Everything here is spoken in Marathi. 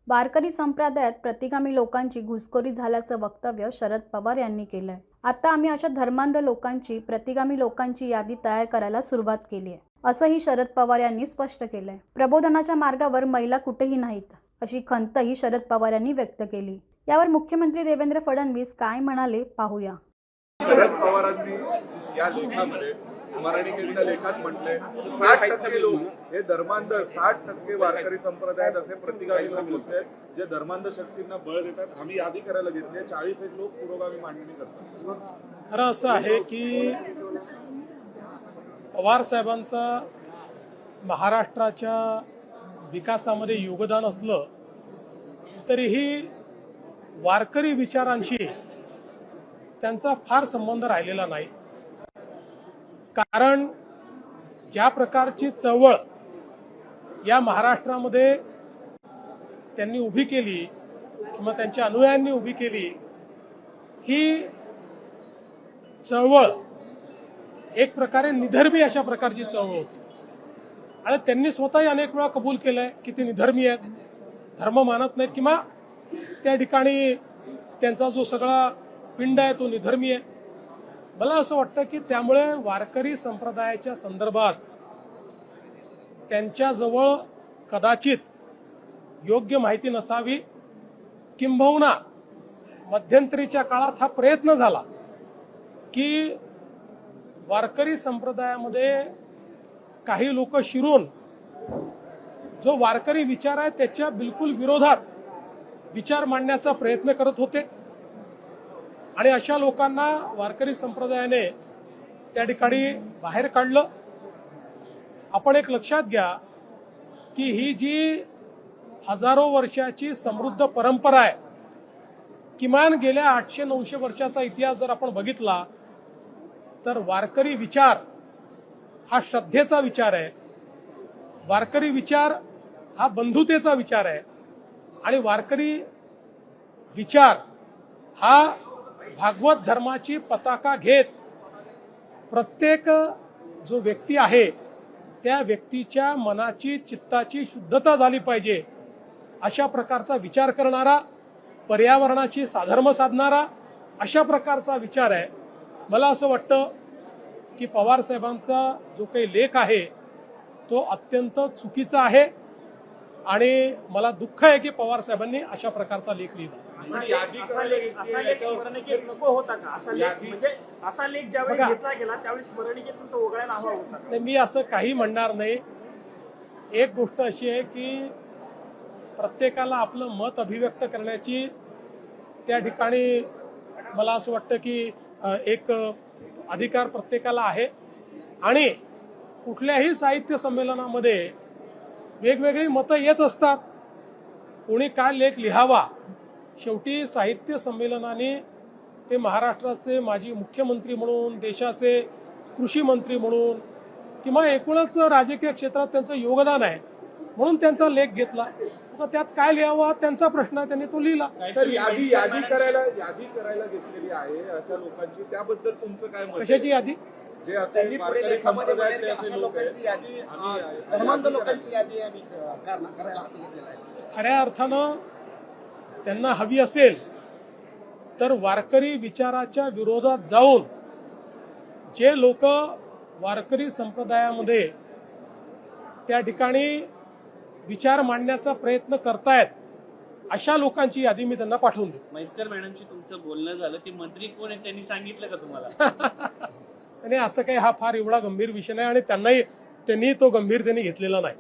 वारकरी संप्रदायात प्रतिगामी लोकांची घुसखोरी झाल्याचं वक्तव्य शरद पवार यांनी केलंय। आता आम्ही अशा धर्मांध लोकांची, प्रतिगामी लोकांची यादी तयार करायला सुरुवात केली आहे, असंही शरद पवार यांनी स्पष्ट केलंय। प्रबोधनाच्या मार्गावर महिला कुठेही नाहीत, अशी खंतही शरद पवार यांनी व्यक्त केली। यावर मुख्यमंत्री देवेंद्र फडणवीस काय म्हणाले पाहूया। शरद पवारांनी या लेखामध्ये स्मरणिकेच्या लेखात म्हटले 60% लोक हे धर्मांध, 60% वारकरी संप्रदायात असे प्रतिगामी लोक होते जे धर्मांध शक्तींना बळ देतात। आम्ही यादी करायला घेतली, 40 लोक पुरोगामी मांडणी करतात। खरं असं आहे की पवार साहेबांचा महाराष्ट्राच्या विकासामध्ये योगदान असलं तरीही वारकरी विचारांशी त्यांचा फार संबंध राहिलेला नाही। कारण ज्या प्रकारची चळवळ या महाराष्ट्रामध्ये त्यांनी उभी केली किंवा त्यांच्या अनुयायांनी उभी केली, ही चळवळ एक प्रकारे निधर्मी अशा प्रकारची चळवळ होती आणि त्यांनी स्वतःही अनेक वेळा कबूल केलंय की ते निधर्मी आहेत, धर्म मानत नाहीत किंवा त्या ठिकाणी त्यांचा जो सगळा पिंड आहे तो निधर्मी आहे। मला असं वाटतं की त्यामुळे वारकरी संप्रदायाच्या संदर्भात त्यांच्याजवळ कदाचित योग्य माहिती नसावी, किंबहुना मध्यंतरीच्या काळात हा प्रयत्न झाला की वारकरी संप्रदायामध्ये काही लोक शिरून जो वारकरी विचार आहे त्याच्या बिलकुल विरोधात विचार मांडण्याचा प्रयत्न करत होते आणि अशा लोकांना वारकरी संप्रदायाने त्या ठिकाणी बाहेर काढलं। आपण एक लक्षात घ्या की ही जी हजारो वर्षाची समृद्ध परंपरा आहे, किमान गेल्या 800-900 वर्षाचा इतिहास जर आपण बघितला तर वारकरी विचार हा श्रद्धेचा विचार आहे, वारकरी विचार हा बंधुतेचा विचार आहे आणि वारकरी विचार हा भागवत धर्माची पताका घेत प्रत्येक जो व्यक्ती आहे त्या व्यक्तीच्या मनाची, चित्ताची शुद्धता झाली पाहिजे अशा प्रकारचा विचार करणारा, पर्यावरणाची साधर्म साधणारा अशा प्रकारचा विचार आहे। मला असं वाटतं की पवार साहेबांचा जो काही लेख आहे तो अत्यंत चुकीचा आहे आणि मला दुःख आहे की पवार साहेबांनी अशा प्रकारचा लेख लिहिला। असा लेख स्मरणिकेत नको होता का? असा लेख ज्यावेळी घेतला गेला त्यावेळी स्मरणिकेतून तो वगळायला हवा होता। मी असं काही म्हणणार नाही। एक गोष्ट अशी आहे की प्रत्येकाला आपलं मत अभिव्यक्त करण्याची त्या ठिकाणी मला असं वाटतं की एक अधिकार प्रत्येकाला आहे आणि कुठल्याही साहित्य संमेलनामध्ये वेगवेगळी मतं येत असतात। कोणी काय लेख लिहावा, शेवटी साहित्य संमेलनाने ते महाराष्ट्राचे माजी मुख्यमंत्री म्हणून, देशाचे कृषी मंत्री म्हणून किंवा एकूणच राजकीय क्षेत्रात त्यांचं योगदान आहे म्हणून त्यांचा लेख घेतला। आता त्यात काय लिहावा त्यांचा प्रश्न आहे, त्यांनी तो लिहिला। तर यादी करायला घेतलेली आहे अशा लोकांची, त्याबद्दल तुमचं काय मत? कशाची यादी? जे आता वारकरी संप्रदायातले असे लोक आहेत, धर्मांध लोकांची यादी आम्ही करायला घेतलेली आहे। खऱ्या अर्थानं त्यांना हवी असेल तर वारकरी विचाराच्या विरोधात जाऊन जे लोक वारकरी संप्रदायामध्ये त्या ठिकाणी विचार मांडण्याचा प्रयत्न करतायत अशा लोकांची यादी मी त्यांना पाठवून देतो। म्हैसकर मॅडमशी तुमचं बोलणं झालं, ते मंत्री कोण आहे त्यांनी सांगितलं का तुम्हाला? आणि असं काही हा फार एवढा गंभीर विषय नाही आणि त्यांनी तो गंभीरतेने घेतलेला नाही।